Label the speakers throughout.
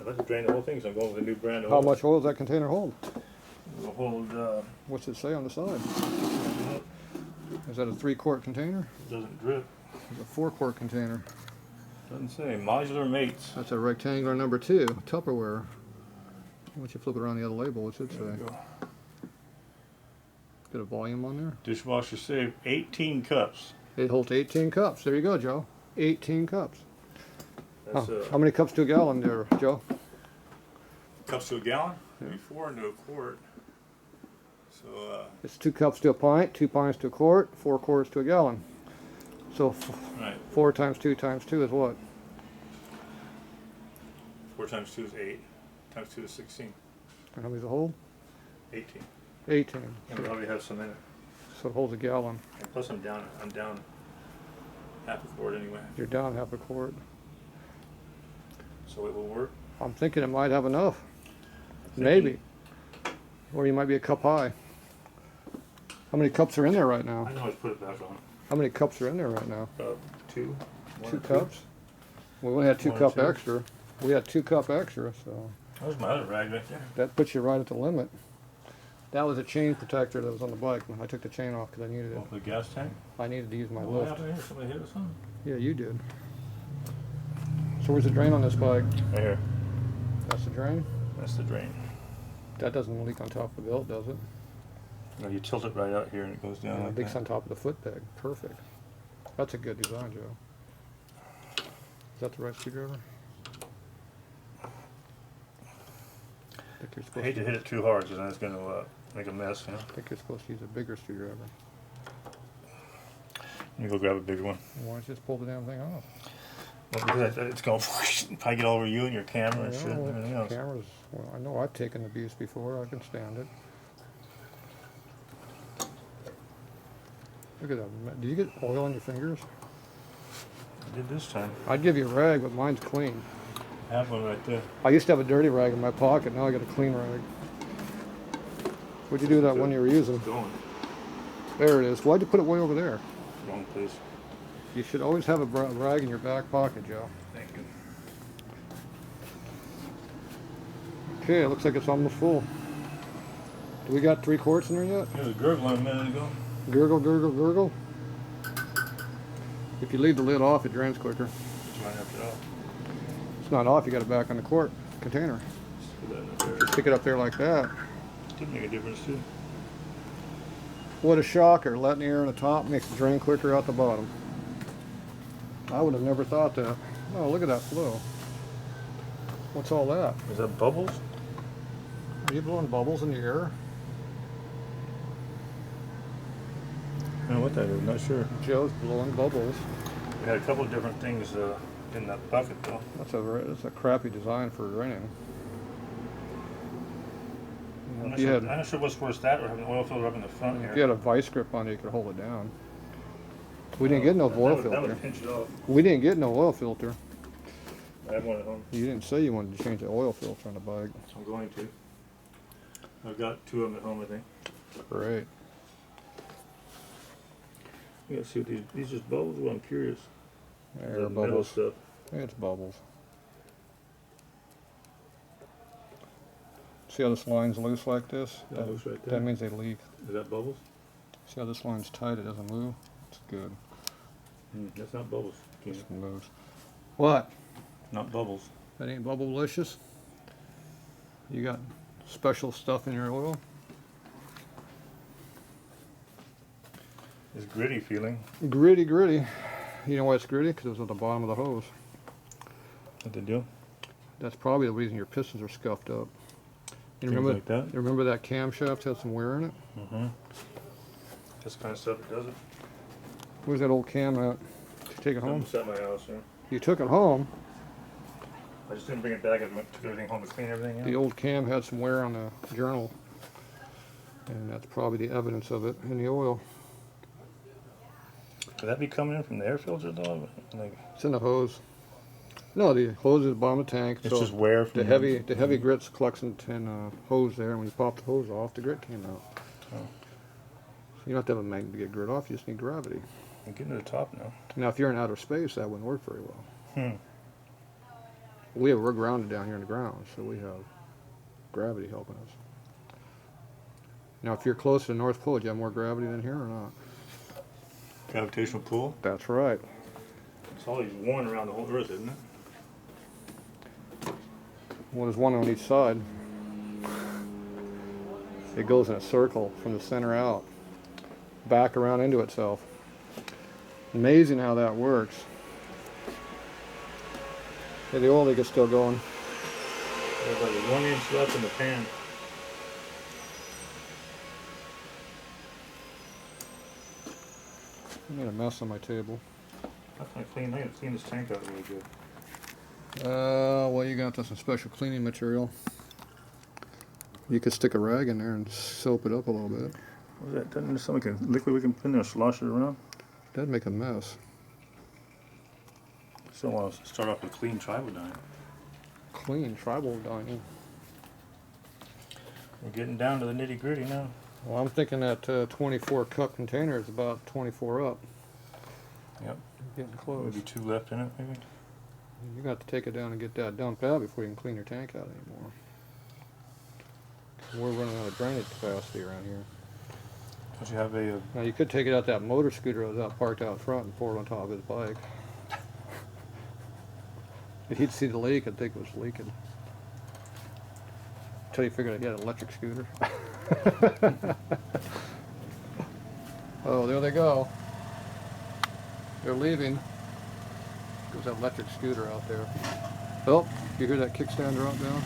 Speaker 1: I'd like to drain the whole thing, so I'm going with a new brand of
Speaker 2: How
Speaker 1: oil.
Speaker 2: much oil does that container hold?
Speaker 1: It'll hold,
Speaker 2: What's it say on the side?
Speaker 1: it
Speaker 2: Is that a 3-quart container?
Speaker 1: doesn't drip.
Speaker 2: It's a 4-quart container.
Speaker 1: Doesn't say. Modular mates.
Speaker 2: That's a rectangular number 2, Tupperware. Once you flip it around the other label, it should say.
Speaker 1: There we go.
Speaker 2: Got a volume on there.
Speaker 1: Dishwasher safe, 18 cups.
Speaker 2: It holds 18 cups. There you go, Joe. 18 cups.
Speaker 1: That's
Speaker 2: How many cups to a gallon there, Joe?
Speaker 1: cups to a gallon? Maybe 4 into a quart. So,
Speaker 2: It's 2 cups to a pint, 2 pints to a quart, 4 quarts to a gallon. So
Speaker 1: right.
Speaker 2: 4 times 2 times 2 is what?
Speaker 1: 4 times 2 is 8. Times 2 is 16.
Speaker 2: And how many does it hold?
Speaker 1: 18.
Speaker 2: 18.
Speaker 1: And we probably have some in it.
Speaker 2: So it holds a gallon.
Speaker 1: And plus I'm down half a quart anyway.
Speaker 2: You're down half a quart.
Speaker 1: So it will work.
Speaker 2: I'm thinking it might have enough. Maybe. Or you might be a cup high. How many cups are in there right now?
Speaker 1: I know I put it back on.
Speaker 2: How many cups are in there right now?
Speaker 1: 2.
Speaker 2: 2 cups? We only had 2
Speaker 1: 1 or
Speaker 2: cup
Speaker 1: 2.
Speaker 2: extra. We had 2 cup extra, so
Speaker 1: That was my other rag right there.
Speaker 2: that puts you right at the limit. That was a chain protector that was on the bike. I took the chain off because I needed it.
Speaker 1: Off the gas tank?
Speaker 2: I needed to use my
Speaker 1: What
Speaker 2: lift.
Speaker 1: happened here? Somebody hit us on?
Speaker 2: Yeah, you did. So where's the drain on this bike?
Speaker 1: Right here.
Speaker 2: That's the drain?
Speaker 1: That's the drain.
Speaker 2: That doesn't leak on top of the belt, does it?
Speaker 1: No, you tilt it right out here and it goes down
Speaker 2: Yeah,
Speaker 1: like
Speaker 2: it leaks
Speaker 1: that.
Speaker 2: on top of the foot peg. Perfect. That's a good design, Joe. Is that the right screwdriver? I think you're
Speaker 1: I
Speaker 2: supposed
Speaker 1: hate to hit it too hard because then it's going to make a mess, you know.
Speaker 2: I think you're supposed to use a bigger screwdriver.
Speaker 1: Let me go grab a bigger one.
Speaker 2: Why don't you just pull the damn thing off?
Speaker 1: Well, because it's going to probably get all over you and your camera and shit and
Speaker 2: Well,
Speaker 1: everything else.
Speaker 2: cameras, well, I know I've taken abuse before. I can stand it. Look at that. Did you get oil on your fingers?
Speaker 1: I did this time.
Speaker 2: I'd give you a rag, but mine's clean.
Speaker 1: I have one right there.
Speaker 2: I used to have a dirty rag in my pocket. Now I got a clean rag. What'd you do with that one you were using?
Speaker 1: It's going.
Speaker 2: There it is. Why'd you put it way over there?
Speaker 1: Wrong place.
Speaker 2: You should always have a rag in your back pocket, Joe.
Speaker 1: Thank you.
Speaker 2: Okay, it looks like it's almost full. Do we got 3 quarts in there yet?
Speaker 1: There was a gurgling a minute ago.
Speaker 2: Gurgle, gurgle, gurgle. If you leave the lid off, it drains quicker.
Speaker 1: Just might have to off.
Speaker 2: It's not off, you got it back on the quart container.
Speaker 1: Just put that in there.
Speaker 2: Just stick it up there like that.
Speaker 1: Did make a difference too.
Speaker 2: What a shocker. Letting the air in the top makes it drain quicker out the bottom. I would have never thought that. Oh, look at that flow. What's all that?
Speaker 1: Is that bubbles?
Speaker 2: Are you blowing bubbles in the air?
Speaker 1: I don't know what that is. Not sure.
Speaker 2: Joe's blowing bubbles.
Speaker 1: We had a couple of different things in that bucket though.
Speaker 2: That's a crappy design for draining.
Speaker 1: I'm
Speaker 2: If you had,
Speaker 1: not sure what's worse, that or having an oil filter up in the front here.
Speaker 2: if you had a vice grip on it, you could hold it down. We didn't get no oil
Speaker 1: That
Speaker 2: filter.
Speaker 1: would pinch it off.
Speaker 2: We didn't get no oil filter.
Speaker 1: I have one at home.
Speaker 2: You didn't say you wanted to change the oil filter on the bike.
Speaker 1: I'm going to. I've got 2 of them at home, I think.
Speaker 2: Great.
Speaker 1: You gotta see what these just bubbles. Well, I'm curious.
Speaker 2: Air
Speaker 1: The metal
Speaker 2: bubbles.
Speaker 1: stuff.
Speaker 2: It's bubbles. See how this line's loose like this?
Speaker 1: That looks right there.
Speaker 2: That means they leak.
Speaker 1: Is that bubbles?
Speaker 2: See how this line's tight? It doesn't move. It's good.
Speaker 1: That's not bubbles.
Speaker 2: It moves. What?
Speaker 1: Not bubbles.
Speaker 2: That ain't bubble-licious? You got special stuff in your oil?
Speaker 1: It's gritty feeling.
Speaker 2: Gritty, gritty. You know why it's gritty? Because it was at the bottom of the hose.
Speaker 1: What they do?
Speaker 2: That's probably the reason your pistons are scuffed up. You
Speaker 1: Things
Speaker 2: remember
Speaker 1: like that?
Speaker 2: You remember that camshaft had some wear in it?
Speaker 1: Mm-hmm. This kind of stuff, it does it.
Speaker 2: Where's that old cam at? Did you take it home?
Speaker 1: It's at my house, yeah.
Speaker 2: You took it home.
Speaker 1: I just didn't bring it back. I took everything home to clean everything out.
Speaker 2: The old cam had some wear on the journal. And that's probably the evidence of it in the oil.
Speaker 1: Could that be coming in from the air filter though? Like,
Speaker 2: It's in the hose. No, the hose is at the bottom of the tank.
Speaker 1: it's
Speaker 2: so
Speaker 1: just wear from
Speaker 2: the heavy grits collects in hose there, and when you pop the hose off, the grit came out.
Speaker 1: Oh.
Speaker 2: You don't have to have a magnet to get grit off, you just need gravity.
Speaker 1: I'm getting to the top now.
Speaker 2: Now, if you're in outer space, that wouldn't work very well. we're grounded down here in the ground, so we have gravity helping us. Now, if you're close to the North Pole, do you have more gravity than here or not?
Speaker 1: Gravitational pull.
Speaker 2: That's right.
Speaker 1: It's always one around the whole Earth, isn't it?
Speaker 2: Well, there's one on each side. It goes in a circle from the center out, back around into itself. Amazing how that works. Hey, the oil leak is still going.
Speaker 1: There's like 1 inch left in the pan.
Speaker 2: I made a mess on my table.
Speaker 1: That's my clean. I gotta clean this tank out really good.
Speaker 2: Well, you got some special cleaning material. You could stick a rag in there and soap it up a little bit.
Speaker 1: What's that? Doesn't there something like a liquid we can put in there, slosh it around?
Speaker 2: That'd make a mess.
Speaker 1: So I'll start off with clean tribodine.
Speaker 2: Clean tribal dining.
Speaker 1: We're getting down to the nitty gritty now.
Speaker 2: Well, I'm thinking that 24 cup container is about 24 up.
Speaker 1: Yep.
Speaker 2: Getting close.
Speaker 1: Maybe 2 left in it, maybe.
Speaker 2: You got to take it down and get that dumped out before you can clean your tank out anymore. We're running out of drainage capacity around here.
Speaker 1: Don't you have a?
Speaker 2: Now you could take it out that motor scooter that was out parked out front and pour it on top of his bike. If he'd see the leak, I'd think it was leaking. Until you figured out he had an electric scooter. Oh, there they go. They're leaving. There's that electric scooter out there. Oh, you hear that kickstand drop down?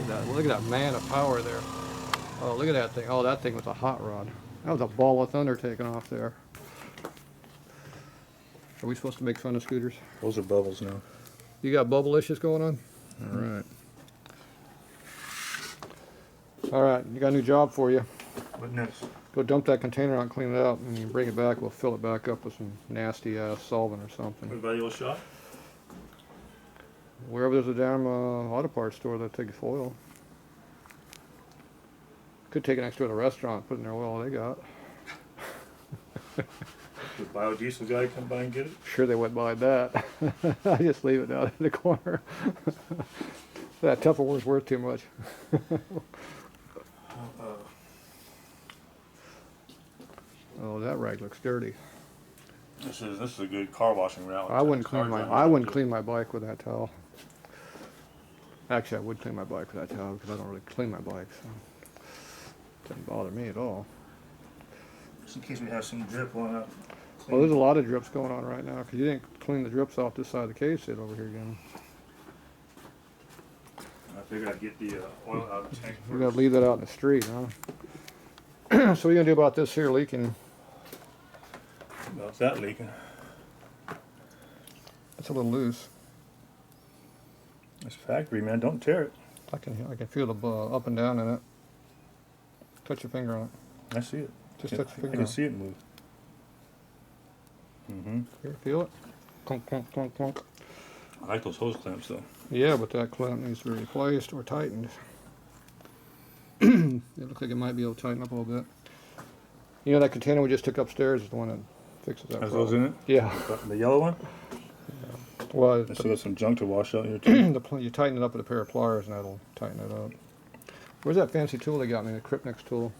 Speaker 2: Yeah, look at that man of power there. Oh, look at that thing. Oh, that thing was a hot rod. That was a ball of thunder taking off there. Are we supposed to make fun of scooters?
Speaker 1: Those are bubbles now.
Speaker 2: You got bubble issues going on? All right. All right, you got a new job for you.
Speaker 1: What next?
Speaker 2: Go dump that container out and clean it out, and you bring it back, we'll fill it back up with some nasty ass solvent or something.
Speaker 1: Everybody will shot?
Speaker 2: Wherever there's a damn auto parts store that takes oil. Could take it next door to the restaurant, put in their oil they got.
Speaker 1: The biodiesel guy come by and get it?
Speaker 2: Sure they wouldn't mind that. I just leave it down in the corner. That Tupperware's worth too much. Oh, that rag looks dirty.
Speaker 1: This is a good car washing route.
Speaker 2: I wouldn't clean my bike with that towel. Actually, I would clean my bike with that towel because I don't really clean my bike, so it doesn't bother me at all.
Speaker 1: Just in case we have some drip on it.
Speaker 2: Well, there's a lot of drips going on right now because you didn't clean the drips off this side of the cave sit over here again.
Speaker 1: I figured I'd get the oil out of the tank
Speaker 2: We're gonna leave that out in the street, huh? So what are you gonna do about this here leaking?
Speaker 1: How's that leaking?
Speaker 2: It's a little loose.
Speaker 1: It's factory, man. Don't tear it.
Speaker 2: I can feel the up and down in it. Touch your finger on it.
Speaker 1: I see it.
Speaker 2: Just touch your finger
Speaker 1: I
Speaker 2: on
Speaker 1: can
Speaker 2: it.
Speaker 1: see it move. Mm-hmm.
Speaker 2: Here, feel it? Clunk, clunk, clunk, clunk.
Speaker 1: I like those hose clamps, though.
Speaker 2: Yeah, but that clamp needs to be replaced or tightened. It looks like it might be able to tighten up a little bit. You know that container we just took upstairs is the one that fixes that
Speaker 1: Has
Speaker 2: problem.
Speaker 1: those in it?
Speaker 2: Yeah.
Speaker 1: The yellow one?
Speaker 2: Well,
Speaker 1: I still got some junk to wash out here, too.
Speaker 2: you tighten it up with a pair of pliers and that'll tighten it up. Where's that fancy tool they got me? The Cripnix tool?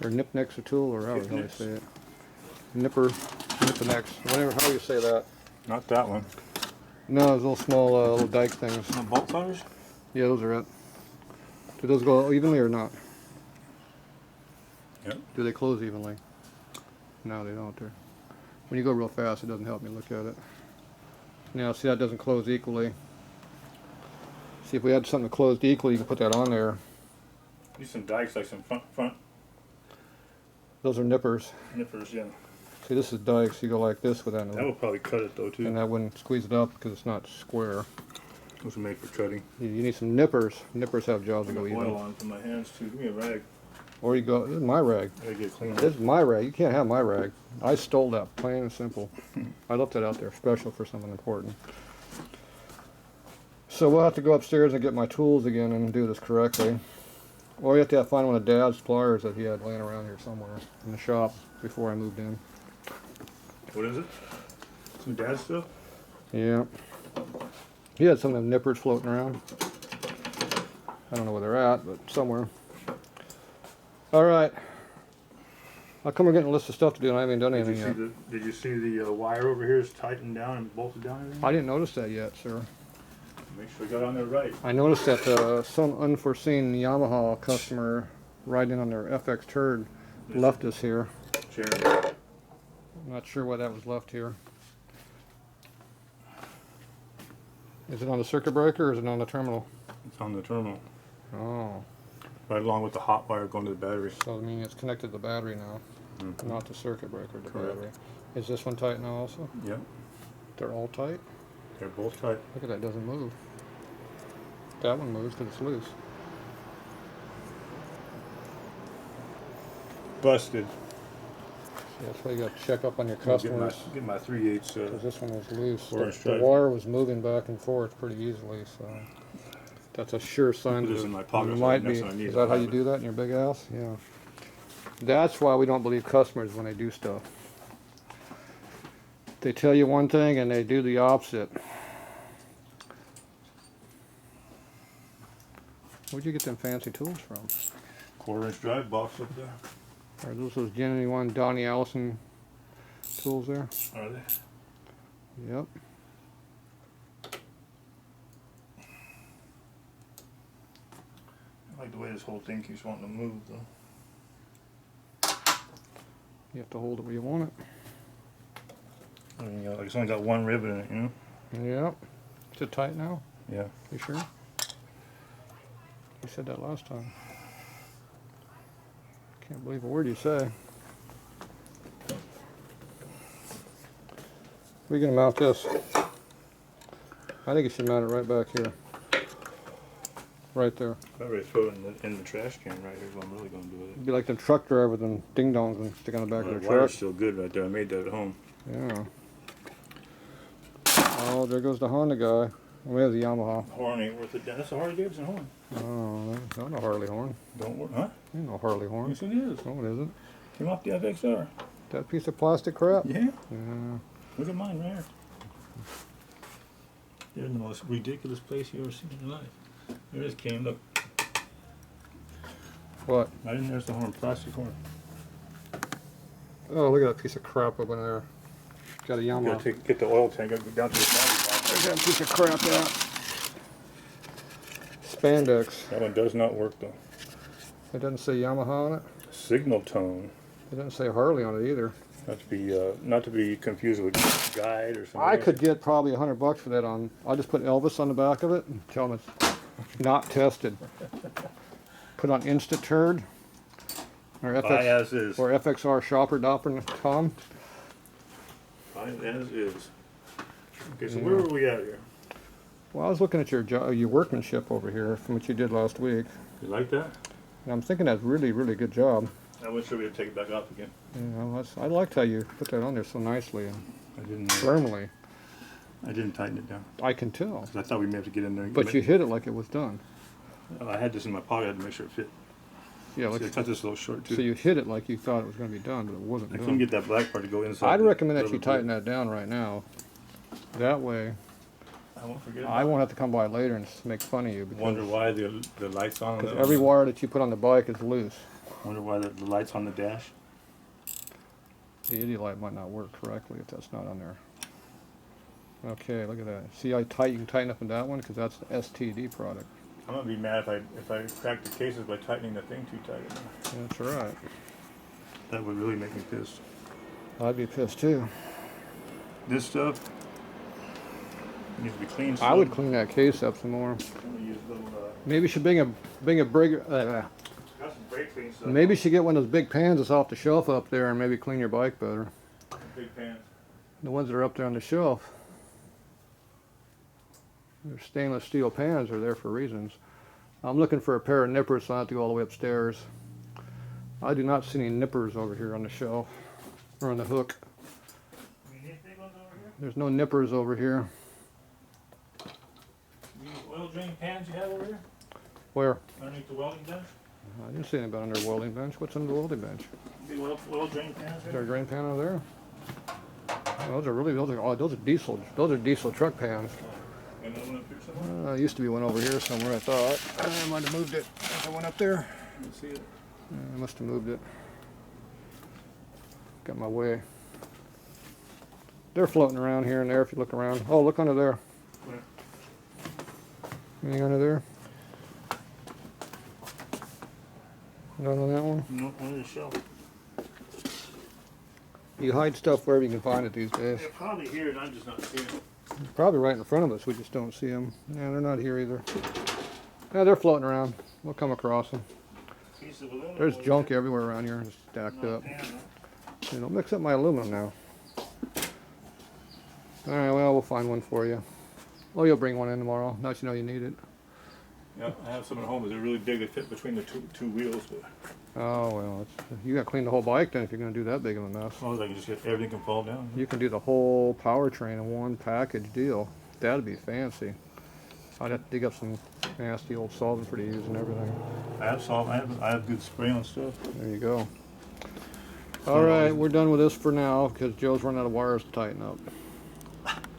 Speaker 2: Or Nipnix tool, or however you say it. Nipnix, whatever, how do you say that?
Speaker 1: Not that one.
Speaker 2: No, those little small little dike things.
Speaker 1: The bolt cutters?
Speaker 2: Yeah, those are it. Do those go evenly or not?
Speaker 1: Yep.
Speaker 2: Do they close evenly? No, they don't. When you go real fast, it doesn't help me look at it. Now, see, that doesn't close equally. See, if we had something that closed equally, you can put that on there.
Speaker 1: Use some dikes, like some front
Speaker 2: Those are nippers.
Speaker 1: nippers, yeah.
Speaker 2: See, this is dikes. You go like this with that.
Speaker 1: That would probably cut it, though, too.
Speaker 2: And that wouldn't squeeze it up because it's not square.
Speaker 1: Those are made for cutting.
Speaker 2: You need some nippers. Nippers have jobs
Speaker 1: I
Speaker 2: to
Speaker 1: got
Speaker 2: go
Speaker 1: oil
Speaker 2: even.
Speaker 1: on for my hands, too. Give me a rag.
Speaker 2: Or you go, this is my rag.
Speaker 1: I gotta get clean.
Speaker 2: This is my rag. You can't have my rag. I stole that, plain and simple. I left it out there special for something important. So we'll have to go upstairs and get my tools again and do this correctly. Or we have to find one of Dad's pliers that he had laying around here somewhere in the shop before I moved in.
Speaker 1: What is it? Some dad stuff?
Speaker 2: Yeah. He had some of them nippers floating around. I don't know where they're at, but somewhere. Alright. How come we're getting a list of stuff to do and I haven't done anything yet?
Speaker 1: Did you see the wire over here is tightened down and bolted down and everything?
Speaker 2: I didn't notice that yet, sir.
Speaker 1: Make sure we got on there right.
Speaker 2: I noticed that some unforeseen Yamaha customer riding on their FX turd left us here.
Speaker 1: Chair.
Speaker 2: I'm not sure why that was left here. Is it on the circuit breaker or is it on the terminal?
Speaker 1: It's on the terminal.
Speaker 2: Oh.
Speaker 1: Right along with the hot wire going to the battery.
Speaker 2: So I mean it's connected to the battery now, not the circuit breaker, the
Speaker 1: Correct.
Speaker 2: battery. Is this one tight now also?
Speaker 1: Yep.
Speaker 2: They're all tight?
Speaker 1: They're both tight.
Speaker 2: Look at that, doesn't move. That one moves because it's loose.
Speaker 1: Busted.
Speaker 2: See, that's why you got to check up on your
Speaker 1: Get my
Speaker 2: customers.
Speaker 1: 3/8.
Speaker 2: Because this one was loose.
Speaker 1: Four-inch
Speaker 2: The
Speaker 1: drive.
Speaker 2: wire was moving back and forth pretty easily, so that's a sure sign
Speaker 1: Put
Speaker 2: that
Speaker 1: this
Speaker 2: it
Speaker 1: in my pocket, so
Speaker 2: might
Speaker 1: next
Speaker 2: be.
Speaker 1: time I need
Speaker 2: Is
Speaker 1: it,
Speaker 2: that how
Speaker 1: I'll
Speaker 2: you
Speaker 1: have
Speaker 2: do that in your big ass? Yeah. That's why we don't believe customers when they do stuff. They tell you one thing and they do the opposite. Where'd you get them fancy tools from?
Speaker 1: 1/4-inch drive box up there.
Speaker 2: Are those genuine Donnie Allison tools there?
Speaker 1: Are they?
Speaker 2: Yep.
Speaker 1: I like the way this whole thing keeps wanting to move though.
Speaker 2: You have to hold it where you want it.
Speaker 1: I mean, you know, like it's only got one rivet in it, you know?
Speaker 2: Yep. Is it tight now?
Speaker 1: Yeah.
Speaker 2: You sure? You said that last time. Can't believe a word you say. We're gonna mount this. I think you should mount it right back here. Right there.
Speaker 1: I already throw it in the trash can right here is what I'm really going to do with it.
Speaker 2: It'd be like them truck drivers and ding dongs and stick on the back
Speaker 1: Well,
Speaker 2: of
Speaker 1: the
Speaker 2: their
Speaker 1: wire's
Speaker 2: truck.
Speaker 1: still good right there. I made that at home.
Speaker 2: Yeah. Oh, there goes the Honda guy. We have the Yamaha.
Speaker 1: Horn ain't worth it. That's a Harley Davidson horn.
Speaker 2: Oh, that's not a Harley horn.
Speaker 1: Don't work, huh?
Speaker 2: Ain't no Harley horn.
Speaker 1: Yes, it is.
Speaker 2: No, it isn't.
Speaker 1: Came off the FXR.
Speaker 2: That piece of plastic crap?
Speaker 1: Yeah.
Speaker 2: Yeah.
Speaker 1: Look at mine right here. They're the most ridiculous place you ever seen in your life. There it is, Kane. Look.
Speaker 2: What?
Speaker 1: Right in there's the horn, plastic horn.
Speaker 2: Oh, look at that piece of crap over there. Got a
Speaker 1: You
Speaker 2: Yamaha.
Speaker 1: gotta get the oil tank up down to the body box.
Speaker 2: There's that piece of crap there. Spandex.
Speaker 1: That one does not work though.
Speaker 2: It doesn't say Yamaha on it.
Speaker 1: Signal tone.
Speaker 2: It doesn't say Harley on it either.
Speaker 1: Not to be confused with Guide or something.
Speaker 2: I could get probably $100 for that on. I'll just put Elvis on the back of it and tell them it's not tested. Put on InstaTurd or
Speaker 1: Buy as is.
Speaker 2: or FXRshopper.com.
Speaker 1: Buy as is. Okay, so where were we at here?
Speaker 2: Well, I was looking at your workmanship over here from what you did last week,
Speaker 1: You like that?
Speaker 2: and I'm thinking that's really, really good job.
Speaker 1: I wish we would take it back off again.
Speaker 2: You know, I liked how you put that on there so nicely and
Speaker 1: I didn't.
Speaker 2: firmly.
Speaker 1: I didn't tighten it down
Speaker 2: I can tell.
Speaker 1: 'cause I thought we may have to get in there. And
Speaker 2: But you hit it like it was done.
Speaker 1: I had this in my pocket. I had to make sure it fit.
Speaker 2: Yeah,
Speaker 1: See, I cut this a little short too.
Speaker 2: so you hit it like you thought it was going to be done, but it wasn't
Speaker 1: I
Speaker 2: done.
Speaker 1: couldn't get that black part to go inside.
Speaker 2: I'd
Speaker 1: the
Speaker 2: recommend that you
Speaker 1: little
Speaker 2: tighten
Speaker 1: bit.
Speaker 2: that down right now. That way,
Speaker 1: I won't forget.
Speaker 2: I won't have to come by later and make fun of you.
Speaker 1: Wonder
Speaker 2: Because
Speaker 1: why the lights on.
Speaker 2: because every wire that you put on the bike is loose.
Speaker 1: Wonder why the lights on the dash.
Speaker 2: The idiot light might not work correctly if that's not on there. Okay, look at that. See how tight you can tighten up in that one? Because that's the STD product.
Speaker 1: I'm gonna be mad if I crack the cases by tightening the thing too tight.
Speaker 2: That's right.
Speaker 1: That would really make me pissed.
Speaker 2: I'd be pissed too.
Speaker 1: This stuff needs to be cleaned.
Speaker 2: I would clean that case up some more.
Speaker 1: I'm gonna use little.
Speaker 2: Maybe you should bring a bigger.
Speaker 1: Got some brake clean stuff.
Speaker 2: Maybe you should get one of those big pans that's off the shelf up there and maybe clean your bike better.
Speaker 1: Big pans.
Speaker 2: The ones that are up there on the shelf. They're stainless steel pans are there for reasons. I'm looking for a pair of nippers so I don't have to go all the way upstairs. I do not see any nippers over here on the shelf or on the hook.
Speaker 1: You need big ones over here?
Speaker 2: There's no nippers over here.
Speaker 1: These oil drain pans you have over here?
Speaker 2: Where?
Speaker 1: Underneath the welding bench?
Speaker 2: I didn't see anybody under the welding bench. What's under the welding bench?
Speaker 1: Big oil drain pans
Speaker 2: Is
Speaker 1: here?
Speaker 2: there a drain pan over there? Those are diesel truck pans.
Speaker 1: Another one up here somewhere?
Speaker 2: Used to be one over here somewhere, I thought. I might have moved it as I went up there.
Speaker 1: I see it.
Speaker 2: I must have moved it. Got my way. They're floating around here and there if you look around. Oh, look under there.
Speaker 1: Where?
Speaker 2: Anything under there? None on that one?
Speaker 1: No, under the shelf.
Speaker 2: You hide stuff wherever you can find it these days.
Speaker 1: They're probably here and I'm just not seeing them.
Speaker 2: Probably right in front of us, we just don't see them. Yeah, they're not here either. Yeah, they're floating around. We'll come across them.
Speaker 1: Piece of aluminum.
Speaker 2: There's
Speaker 1: over
Speaker 2: junk
Speaker 1: there.
Speaker 2: everywhere around here, just stacked
Speaker 1: Not
Speaker 2: up.
Speaker 1: tan, huh?
Speaker 2: You don't mix up my aluminum now. Alright, well, we'll find one for you. Well, you'll bring one in tomorrow. Now you know you need it.
Speaker 1: Yeah, I have some at home, but they're really big. They fit between the two wheels. But
Speaker 2: Oh, well, you got to clean the whole bike then if you're going to do that big of a mess.
Speaker 1: as long as I can just get everything can fall down.
Speaker 2: You can do the whole powertrain in one package deal. That'd be fancy. I'd have to dig up some nasty old solvent for to use and everything.
Speaker 1: I have salt. I have good spray on stuff.
Speaker 2: There you go. Alright, we're done with this for now because Joe's run out of wires to tighten up.